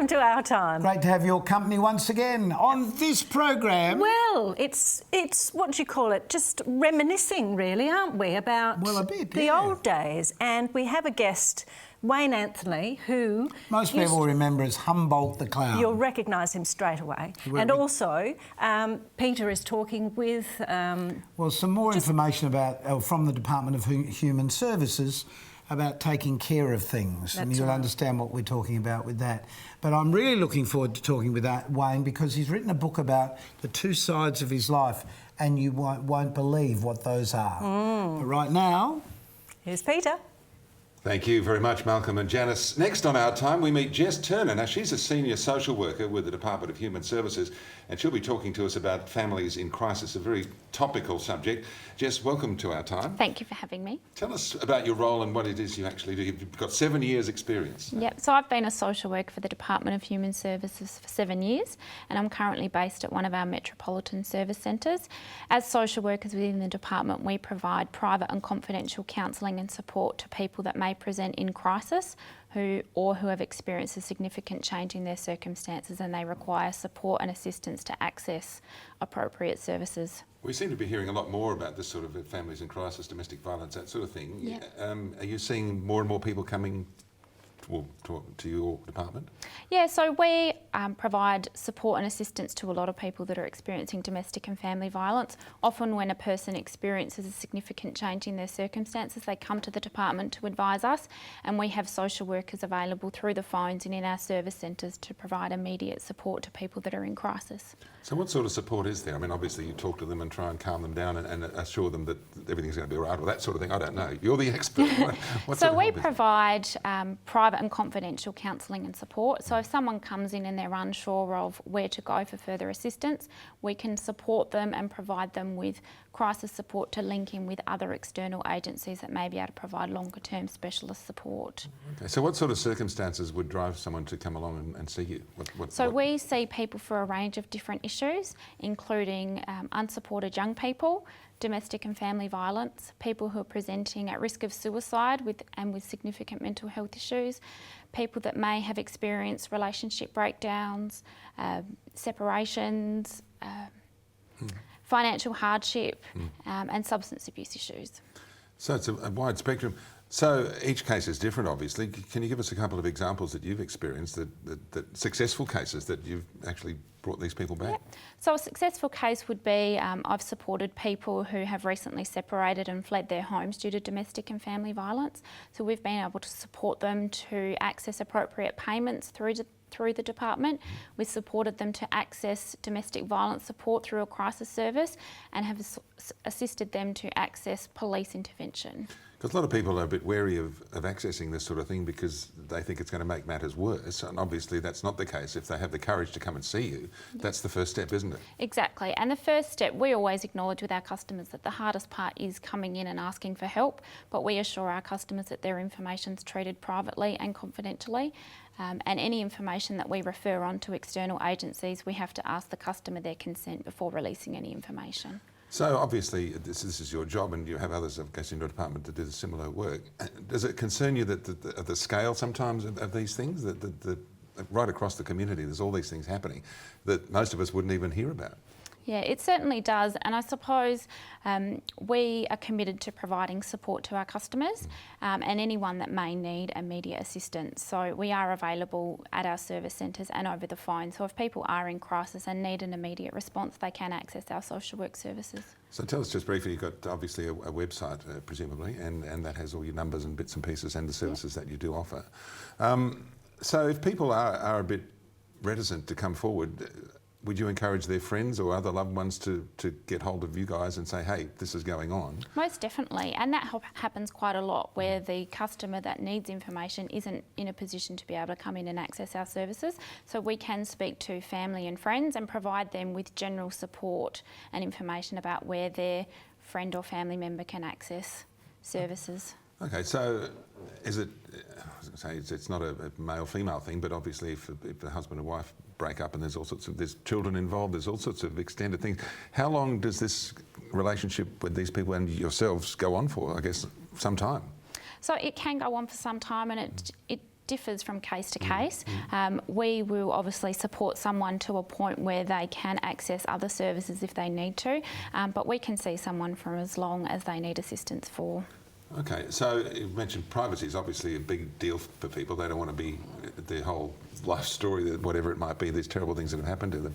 welcome to Our Time. Great to have your company once again on this program. Well, it's what do you call it? Just reminiscing, really, aren't we, about the old days? And we have a guest, Wayne Anthony, who... Most people remember as Humboldt the Clown. You'll recognise him straight away. And also, Peter is talking with... well, some more information about from the Department of Human Services about taking care of things. And you'll understand what we're talking about with that. But I'm really looking forward to talking with Wayne, because he's written a book about the two sides of his life, and you won't believe what those are. But right now... Here's Peter. Thank you very much, Malcolm and Janice. Next on Our Time, we meet Jess Turner. Now, she's a senior social worker with the Department of Human Services, and she'll be talking to us about families in crisis, a very topical subject. Jess, welcome to Our Time. Thank you for having me. Tell us about your role and what it is you actually do. You've got 7 years' experience. Yep, so I've been a social worker for the Department of Human Services for 7 years, and I'm currently based at one of our metropolitan service centres. As social workers within the department, we provide private and confidential counselling and support to people that may present in crisis who have experienced a significant change in their circumstances, and they require support and assistance to access appropriate services. We seem to be hearing a lot more about this sort of families in crisis, domestic violence, that sort of thing. Yep. Are you seeing more and more people coming to your department? Yeah, so we provide support and assistance to a lot of people that are experiencing domestic and family violence. Often when a person experiences a significant change in their circumstances, they come to the department to advise us, and we have social workers available through the phones and in our service centres to provide immediate support to people that are in crisis. So what sort of support is there? I mean, obviously you talk to them and try and calm them down and assure them that everything's going to be all right, or that sort of thing. I don't know. You're the expert. So we provide private and confidential counselling and support. So if someone comes in and they're unsure of where to go for further assistance, we can support them and provide them with crisis support to link in with other external agencies that may be able to provide longer term specialist support. Okay, so what sort of circumstances would drive someone to come along and see you? We see people for a range of different issues, including unsupported young people, domestic and family violence, people who are presenting at risk of suicide with significant mental health issues, people that may have experienced relationship breakdowns, separations, financial hardship, and substance abuse issues. So it's a wide spectrum. So each case is different, obviously. Can you give us a couple of examples that you've experienced, that successful cases that you've actually brought these people back? Yeah. So a successful case would be I've supported people who have recently separated and fled their homes due to domestic and family violence. So we've been able to support them to access appropriate payments through the department. We've supported them to access domestic violence support through a crisis service, and have assisted them to access police intervention. Because a lot of people are a bit wary of accessing this sort of thing because they think it's going to make matters worse, and obviously that's not the case. If they have the courage to come and see you, that's the first step, isn't it? Exactly, and the first step, we always acknowledge with our customers that the hardest part is coming in and asking for help, but we assure our customers that their information's treated privately and confidentially, and any information that we refer on to external agencies, we have to ask the customer their consent before releasing any information. So obviously this is your job, and you have others, I guess, in your department that do the similar work. Does it concern you that the scale sometimes of these things, that right across the community there's all these things happening that most of us wouldn't even hear about? Yeah, it certainly does, and I suppose we are committed to providing support to our customers and anyone that may need immediate assistance. So we are available at our service centres and over the phone. So if people are in crisis and need an immediate response, they can access our social work services. So tell us just briefly, you've got obviously a website presumably, and that has all your numbers and bits and pieces and the services that you do offer. So if people are a bit reticent to come forward, would you encourage their friends or other loved ones to get hold of you guys and say, hey, this is going on? Most definitely, and that happens quite a lot, where the customer that needs information isn't in a position to be able to come in and access our services. So we can speak to family and friends and provide them with general support and information about where their friend or family member can access services. Okay, so is it, it's not a male-female thing, but obviously if the husband and wife break up and there's children involved, there's all sorts of extended things. How long does this relationship with these people and yourselves go on for? I guess some time. So it can go on for some time, and it differs from case to case. We will obviously support someone to a point where they can access other services if they need to, but we can see someone for as long as they need assistance for. Okay, so you mentioned privacy is obviously a big deal for people. They don't want to be their whole life story, whatever it might be, these terrible things that have happened to them,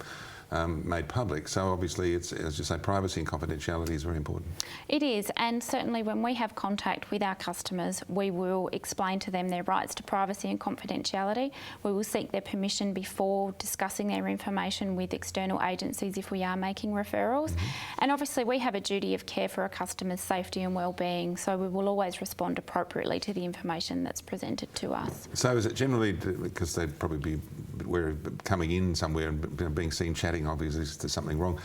made public. So obviously, it's, as you say, privacy and confidentiality is very important. It is, and certainly when we have contact with our customers, we will explain to them their rights to privacy and confidentiality. We will seek their permission before discussing their information with external agencies if we are making referrals. And obviously we have a duty of care for a customer's safety and well-being, so we will always respond appropriately to the information that's presented to us. So is it generally, because they'd probably be wary of coming in somewhere and being seen chatting, obviously there's something wrong,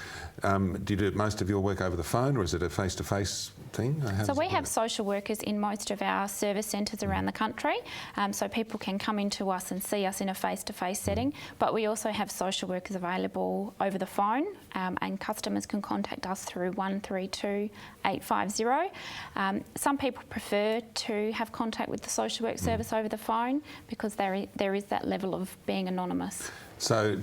do you do most of your work over the phone, or is it a face-to-face thing? So we have social workers in most of our service centres around the country, so people can come into us and see us in a face-to-face setting, but we also have social workers available over the phone, and customers can contact us through 132 850. Some people prefer to have contact with the social work service over the phone because there is that level of being anonymous. So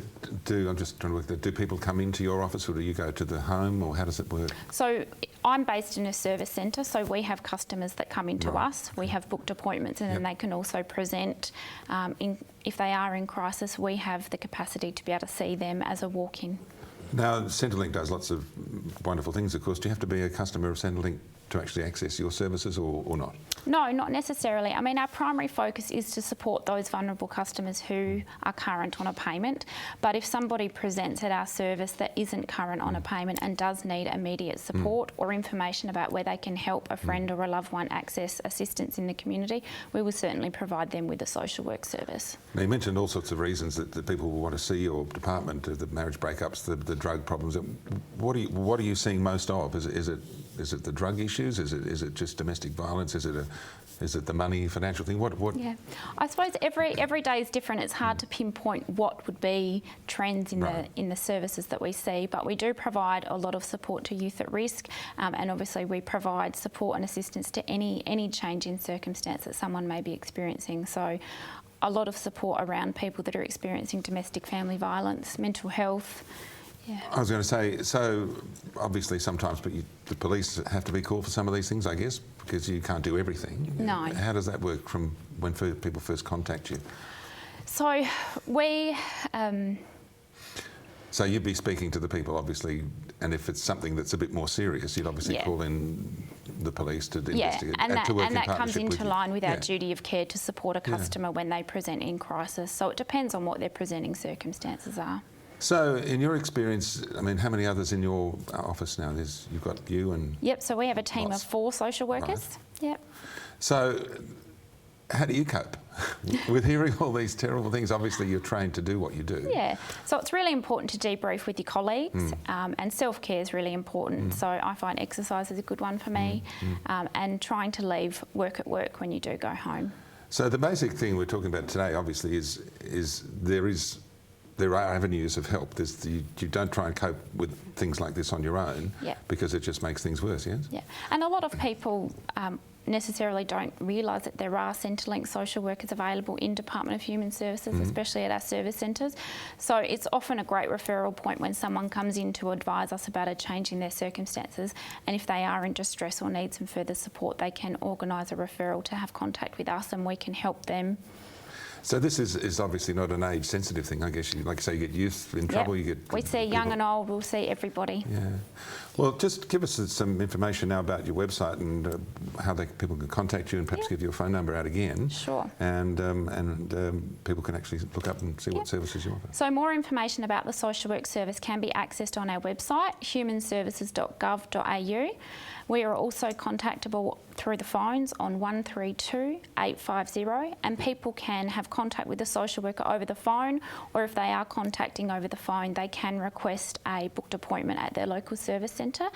I'm just trying to work that, do people come into your office, or do you go to the home, or how does it work? So I'm based in a service centre, so we have customers that come into us. We have booked appointments, and then they can also present. If they are in crisis, we have the capacity to be able to see them as a walk-in. Now, Centrelink does lots of wonderful things, of course. Do you have to be a customer of Centrelink to actually access your services, or not? No, not necessarily. I mean, our primary focus is to support those vulnerable customers who are current on a payment. But if somebody presents at our service that isn't current on a payment and does need immediate support or information about where they can help a friend or a loved one access assistance in the community, we will certainly provide them with a social work service. Now, you mentioned all sorts of reasons that people will want to see your department, the marriage breakups, the drug problems. What are you seeing most of? Is it the drug issues? Is it just domestic violence? Is it the money, financial thing? What? Yeah, I suppose every day is different. It's hard to pinpoint what would be trends in the services that we see, but we do provide a lot of support to youth at risk, and obviously we provide support and assistance to any change in circumstance that someone may be experiencing. So a lot of support around people that are experiencing domestic family violence, mental health. Yeah. I was going to say, so obviously sometimes the police have to be called for some of these things, I guess, because you can't do everything. No. How does that work from when people first contact you? So we... So you'd be speaking to the people, obviously, and if it's something that's a bit more serious, you'd obviously call in the police to investigate. And that comes into line with our duty of care to support a customer when they present in crisis. So it depends on what their presenting circumstances are. So, in your experience, I mean, how many others in your office now? You've got you and... Yep, so we have a team of 4 social workers. Right. Yep. So, how do you cope with hearing all these terrible things? Obviously, you're trained to do what you do. Yeah, so it's really important to debrief with your colleagues, and self-care is really important. So I find exercise is a good one for me, and trying to leave work at work when you do go home. So the basic thing we're talking about today, obviously, is there are avenues of help. You don't try and cope with things like this on your own, because it just makes things worse, yes? Yeah, and a lot of people necessarily don't realise that there are Centrelink social workers available in Department of Human Services, especially at our service centres. So it's often a great referral point when someone comes in to advise us about a change in their circumstances, and if they are in distress or need some further support, they can organise a referral to have contact with us, and we can help them. So this is obviously not an age-sensitive thing, I guess. Like you say, you get youth in trouble, you get... We see young and old, we'll see everybody. Yeah. Well, just give us some information now about your website and how people can contact you, and perhaps give your phone number out again. Sure. And people can actually look up and see what services you offer. So more information about the social work service can be accessed on our website, humanservices.gov.au. We are also contactable through the phones on 132 850, and people can have contact with the social worker over the phone, or if they are contacting over the phone, they can request a booked appointment at their local service centre.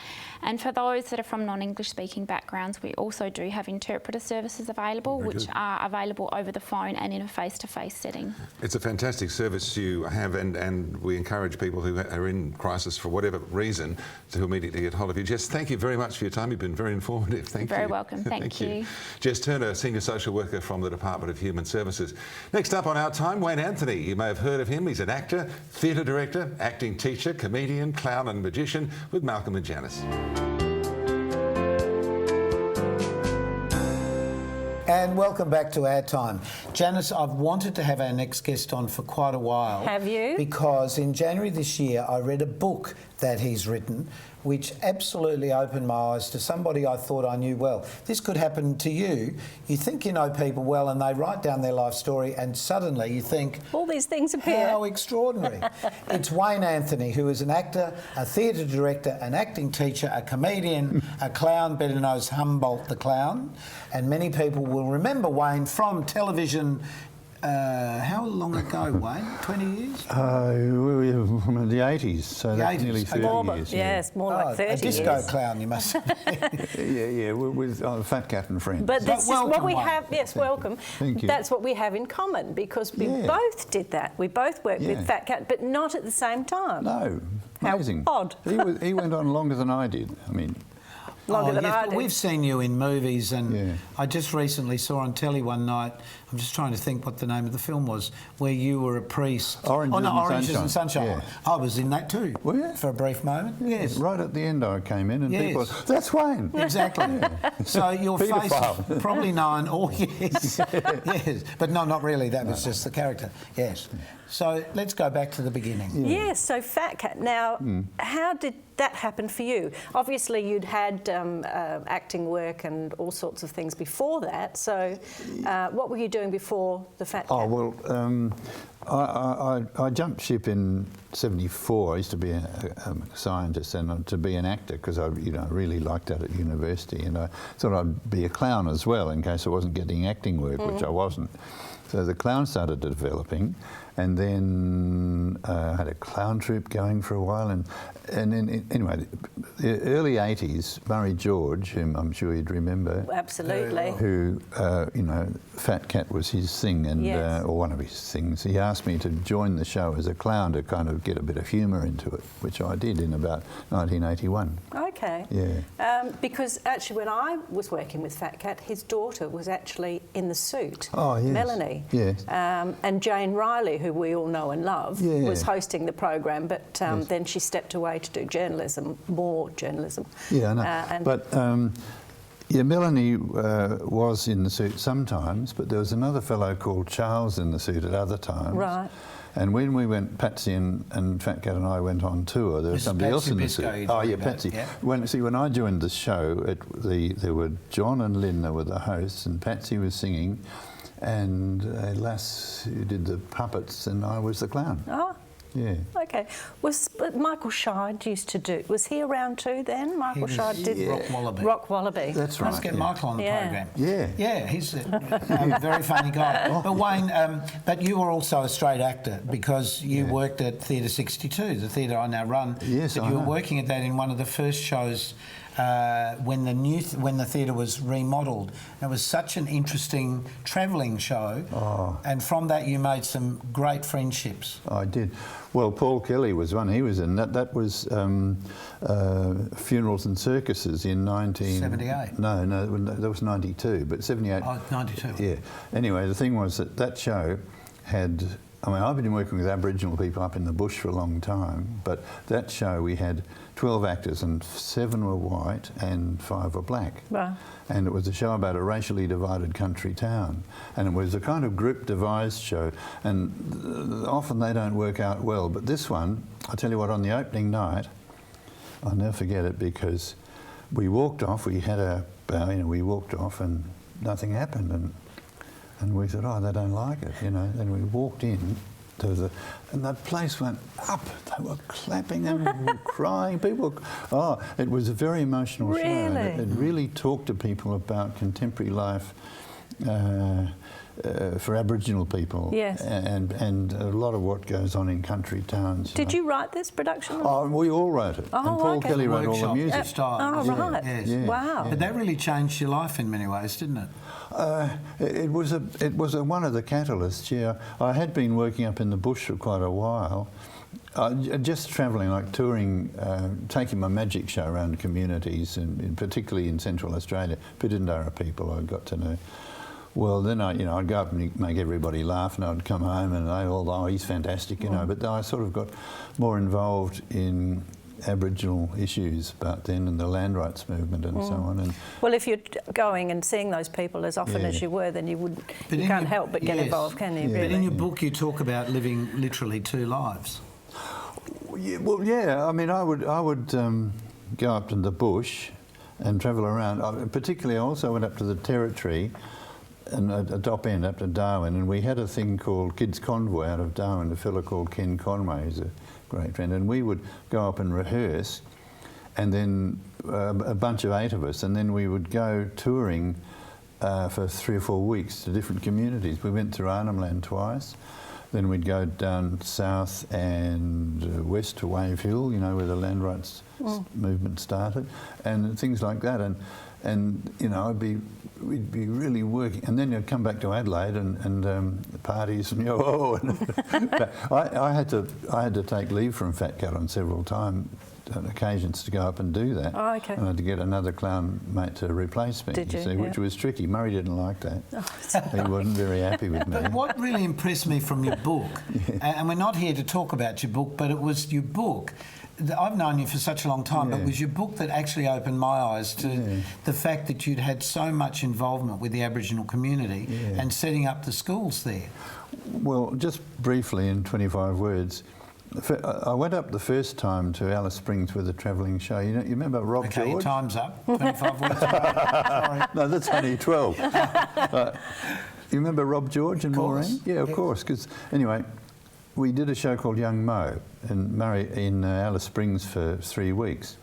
And for those that are from non-English speaking backgrounds, we also do have interpreter services available, which are available over the phone and in a face-to-face setting. It's a fantastic service you have, and we encourage people who are in crisis for whatever reason to immediately get hold of you. Jess, thank you very much for your time. time. You've been very informative. Thank you. Very welcome. Thank you. Jess Turner, Senior Social Worker from the Department of Human Services. Next up on Our Time, Wayne Anthony. You may have heard of him. He's an actor, theatre director, acting teacher, comedian, clown and magician with Malcolm and Janice. And welcome back to Our Time. Janice, I've wanted to have our next guest on for quite a while. Have you? Because in January this year I read a book that he's written which absolutely opened my eyes to somebody I thought I knew well. This could happen to you. You think you know people well and they write down their life story and suddenly you think... all these things appear. How extraordinary. It's Wayne Anthony, who is an actor, a theatre director, an acting teacher, a comedian, a clown, better known as Humboldt the Clown. And many people will remember Wayne from television. How long ago, Wayne? 20 years? From the 80s, so that's 80s. nearly 30 More, years. yes, more like 30 a disco years. clown, you must say. Yeah, with Fat Cat and Friends. But this is what welcome, we Wayne. have. Yes, welcome. Thank you. That's what we have in common because we Yeah. both did that. We both worked with Yeah. Fat Cat, but not at the same time. No, How amazing. odd. He went on longer than I did. I mean, Longer than yes, I but did. we've seen you in movies, and Yeah. I just recently saw on telly one night, I'm just trying to think what the name of the film was, where you were a priest. Oranges and Oranges and Sunshine. Sunshine. I was in that too. Were you? For a brief moment, yes. right at the end I came in and Yes. people, that's Wayne. Exactly. So your face Paedophile. probably known. Oh yes, yes, but no, not really. That was just the character. Yes. So let's go back to the beginning. Yes, so Fat Cat. Now, how did that happen for you? Obviously, you'd had acting work and all sorts of things before that. So, what were you doing before the Fat Cat? Oh, well, I jumped ship in '74. I used to be a scientist and to be an actor because I really liked that at university, and I thought I'd be a clown as well in case I wasn't getting acting work, which I wasn't. So the clown started developing, and then I had a clown troupe going for a while, and then anyway, the early '80s, Murray George, whom I'm sure you'd remember, Absolutely. who Fat Cat was his thing, and Yes. or one of his things. He asked me to join the show as a clown to kind of get a bit of humour into it, which I did in about 1981. Okay. Yeah. Because actually, when I was working with Fat Cat, his daughter was actually in the suit. Oh, yes. Melanie. Yes. And Jane Riley, who we all know and love, Yeah. was hosting the program, but Yes. then she stepped away to do journalism, more journalism. Yeah, I know. And But Melanie was in the suit sometimes, but there was another fellow called Charles in the suit at other times. Right. And when we went, Patsy and Fat Cat and I went on tour, there was This is somebody else Patsy in the Biscoe suit. you're Oh, talking yeah, about, Patsy. yeah. When I joined the show, there were John and Lynn that were the hosts, and Patsy was singing, and a lass who did the puppets, and I was the clown. Oh, Yeah. okay. But Michael Scheid used to do... Was he around too then? Michael was Scheid did... Rock Wallaby. Rock Wallaby. That's right. Let's get yeah. Michael on the Yeah. program. Yeah. Yeah, he's a very funny guy. But Wayne, but you were also a straight actor because you worked at Theatre 62, the theatre I now run. Yes, but I you were know. working at that in one of the first shows when the theatre was remodelled. It was such an interesting travelling show, and from that you made some great friendships. I did. Well, Paul Kelly was one. He was in that. That was Funerals and Circuses in 78. No, that was 92, but 78. Oh, 92. Yeah. Anyway, the thing was that show had. I mean, I've been working with Aboriginal people up in the bush for a long time, but that show we had 12 actors and 7 were white and 5 were black. Right. And it was a show about a racially divided country town. And it was a kind of group devised show. And often they don't work out well. But this one, I tell you what, on the opening night, I'll never forget it because we walked off, we had a bow, we walked off and nothing happened. And we thought, oh, they don't like it, Then we walked in and that place went up. They were clapping and we were crying. It was a very emotional show. And Really? it really talked to people about contemporary life for Aboriginal people. Yes. And a lot of what goes on in country towns. Did you write this production? Oh, we all wrote it. Oh, and Paul okay. Kelly wrote all the Workshop music. style. Oh, Yeah. right. Yes. Yeah. Wow. But that really changed your life in many ways, didn't it? It was one of the catalysts. Yeah, I had been working up in the bush for quite a while, Just travelling, like touring, taking my magic show around communities, and particularly in Central Australia, Pitindara people I got to know. Well, then I'd go up and make everybody laugh, and I'd come home and they all, oh, he's fantastic, you know. But I sort of got more involved in Aboriginal issues but then, and the land rights movement and so on. And well, if you're going and seeing those people as often as you were, then you can't help but get involved, can you? Yeah. Really? But in your book, you talk about living literally two lives. well, yeah. I mean, I would go up to the bush and travel around. Particularly, I also went up to the Territory and a top end up to Darwin, and we had a thing called Kids Convoy out of Darwin. A fellow called Ken Conway, who's a great friend, and we would go up and rehearse, and then a bunch of 8 of us, and then we would go touring for 3 or 4 weeks to different communities. We went through Arnhem Land twice, then we'd go down south and west to Wave Hill, you know, where the land rights movement started, and things like that. And you know, we'd be really working, and then you'd come back to Adelaide and parties and I had to take leave from Fat Cat on several occasions to go up and do that. Oh, okay. And I had to get another clown mate to replace me. Did you? See, Yeah. which was tricky. Murray didn't like that. He wasn't very happy with me. But what really impressed me from your book, and we're not here to talk about your book, but it was your book. I've known you for such a long time, but it was your book that actually opened my eyes to the fact that you'd had so much involvement with the Aboriginal community and setting up the schools there. Well, just briefly in 25 words, I went up the first time to Alice Springs with a travelling show. You remember Rob Okay, your George? time's up. 25 words. Sorry. No, that's only 12. You remember Rob George and Maureen? Yeah, of course. Because anyway, we did a show called Young Mo in Alice Springs for 3 weeks.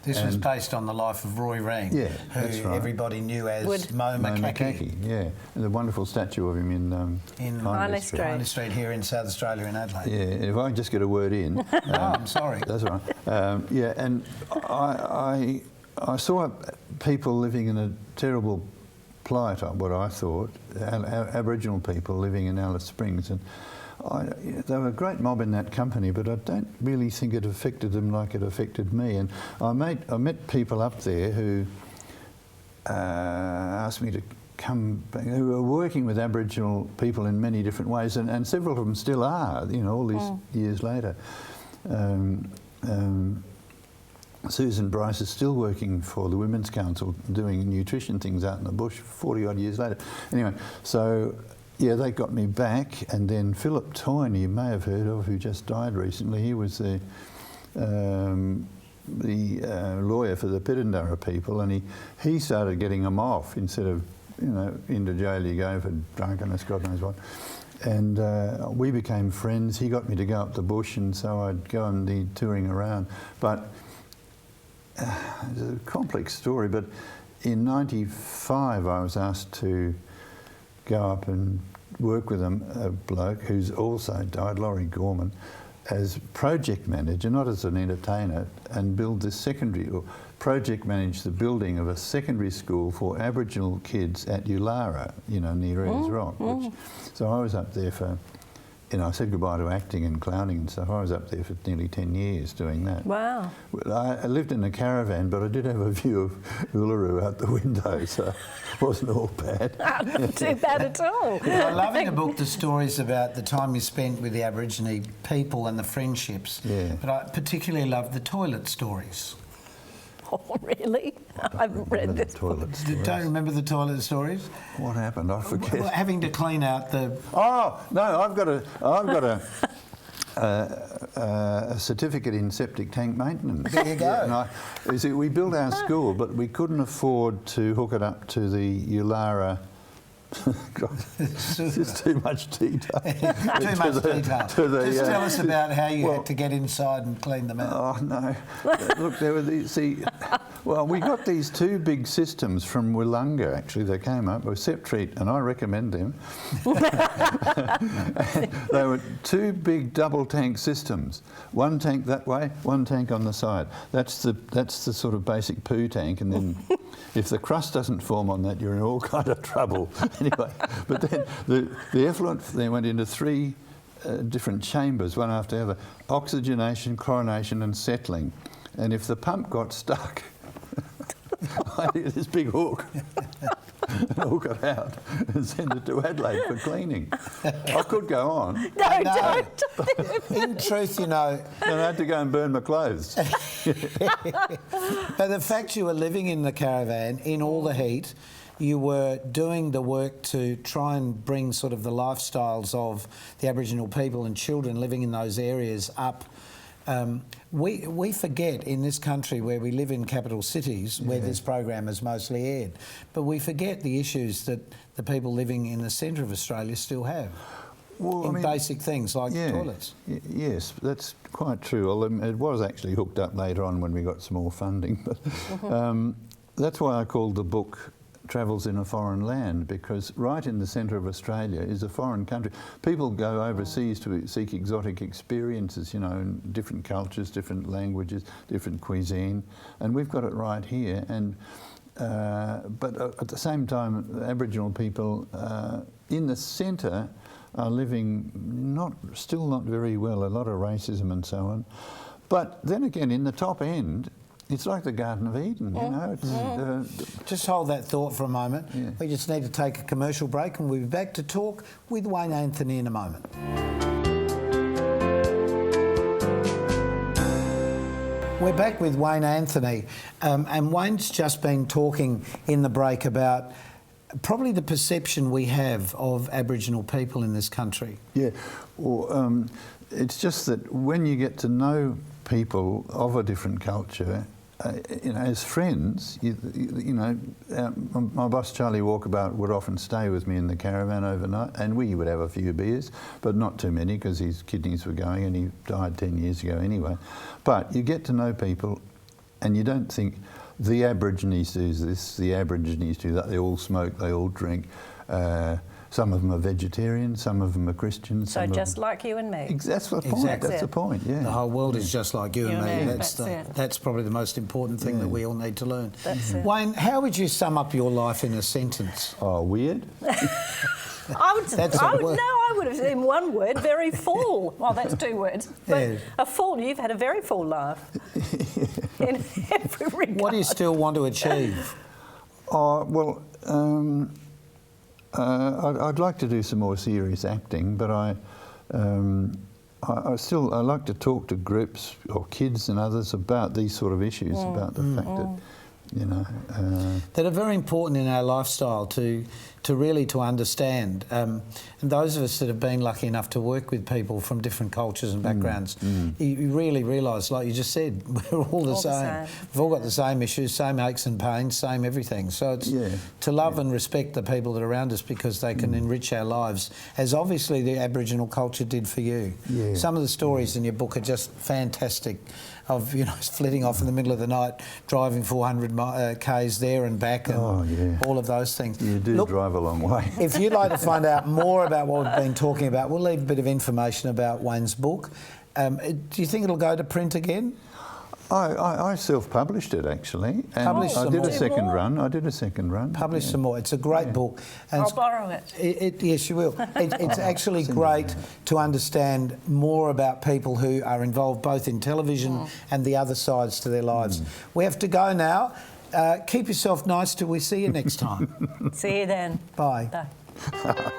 This was based on the life of Roy Rang, Yeah, that's who right. everybody knew as Mo Makaki. Yeah, and the wonderful statue of him in Hindley Street. Hindley Street here in South Australia in Adelaide. Yeah, if I can just get a word in. I'm sorry. That's all right. Yeah, and I saw people living in a terrible plight, what I thought, Aboriginal people living in Alice Springs, and they were a great mob in that company, but I don't really think it affected them like it affected me. And I met people up there who asked me to come back, who were working with Aboriginal people in many different ways, and several of them still are, you know, all these years later. Susan Bryce is still working for the Women's Council doing nutrition things out in the bush 40 odd years later. Anyway, so yeah, they got me back, and then Philip Toyne, you may have heard of, who just died recently. He was the lawyer for the Pitindara people, and he started getting them off instead of, you know, into jail you go for drunkenness, God knows what. And we became friends. He got me to go up the bush, and so I'd go and be touring around. But it's a complex story, but in '95 I was asked to go up and work with a bloke who's also died, Laurie Gorman, as project manager, not as an entertainer, and build this secondary, or project manage the building of a secondary school for Aboriginal kids at Ulara, you know, near Ayers Rock. So I was up there for, you know, I said goodbye to acting and clowning and stuff. I was up there for nearly 10 years doing that. Wow. I lived in a caravan, but I did have a view of Uluru out the window, so it wasn't all bad. Not too bad at all. I love in the book the stories about the time you spent with the Aborigine people and the friendships. Yeah. But I particularly love the toilet stories. Oh, really? I haven't read this. Toilet Don't you remember the toilet stories? What happened? I forget. Well, having to clean out the... Oh no! I've got a certificate in septic tank maintenance. There you go. You see, we built our school, but we couldn't afford to hook it up to the Ulara. God, it's too much detail. Too much detail. Just tell us about how you had to get inside and clean them out. Oh no! Look, there were these. See, well, we got these 2 big systems from Willunga. Actually, they came up with Septreat, and I recommend them. They were 2 big double tank systems. 1 tank that way, 1 tank on the side. That's the sort of basic poo tank, and then if the crust doesn't form on that, you're in all kind of trouble. Anyway, but then the effluent then went into 3 different chambers, one after the other, oxygenation, chlorination and settling. And if the pump got stuck, I did this big hook, hook it out and send it to Adelaide for cleaning. I could go on. No, don't. In truth, you know... And I had to go and burn my clothes. But the fact you were living in the caravan in all the heat, you were doing the work to try and bring sort of the lifestyles of the Aboriginal people and children living in those areas up. We forget in this country where we live in capital cities where this program is mostly aired, but we forget the issues that the people living in the centre of Australia still have. Well, in basic things like toilets. Yes, that's quite true. Although it was actually hooked up later on when we got some more funding. But that's why I called the book Travels in a Foreign Land, because right in the centre of Australia is a foreign country. People go overseas to seek exotic experiences, you know, in different cultures, different languages, different cuisine, and we've got it right here. And but at the same time, Aboriginal people in the centre are living still not very well, a lot of racism and so on. But then again, in the top end, it's like the Garden of Eden, you know. It's, just hold that thought for a moment. Yeah. We just need to take a commercial break and we'll be back to talk with Wayne Anthony in a moment. We're back with Wayne Anthony, and Wayne's just been talking in the break about probably the perception we have of Aboriginal people in this country. Yeah, well, it's just that when you get to know people of a different culture, you know, as friends, you know, my boss Charlie Walkabout would often stay with me in the caravan overnight, and we would have a few beers, but not too many because his kidneys were going and he died 10 years ago anyway. But you get to know people and you don't think the Aborigines do this, the Aborigines do that, they all smoke, they all drink. Some of them are vegetarian, some of them are Christian. So just like you and me. That's the point. Exactly. That's the point. Yeah. The whole world is just like you and me. That's That's probably the most important thing that we all need to learn. That's it. Wayne, how would you sum up your life in a sentence? Oh, weird. I would have said in one word, very full. Well, that's 2 words. But a full, you've had a very full life. In every regard. What do you still want to achieve? Oh, well, I'd like to do some more serious acting, but I like to talk to groups or kids and others about these sort of issues, about the fact that, you know... that are very important in our lifestyle to really understand. And those of us that have been lucky enough to work with people from different cultures and backgrounds, you really realise, like you just said, we're all the same. We've all got the same issues, same aches and pains, same everything. So it's to love and respect the people that are around us because they can enrich our lives, as obviously the Aboriginal culture did for you. Yeah. Some of the stories in your book are just fantastic, of, you know, flitting off in the middle of the night, driving 400 k's there and back, and all of those things. You do drive a long way. If you'd like to find out more about what we've been talking about, we'll leave a bit of information about Wayne's book. Do you think it'll go to print again? I self-published it, actually. And I did a second run. Publish some more. It's a great book. And I'll borrow it. Yes, you will. It's actually great to understand more about people who are involved both in television and the other sides to their lives. We have to go now. Keep yourself nice till we see you next time. See you then. Bye. Bye.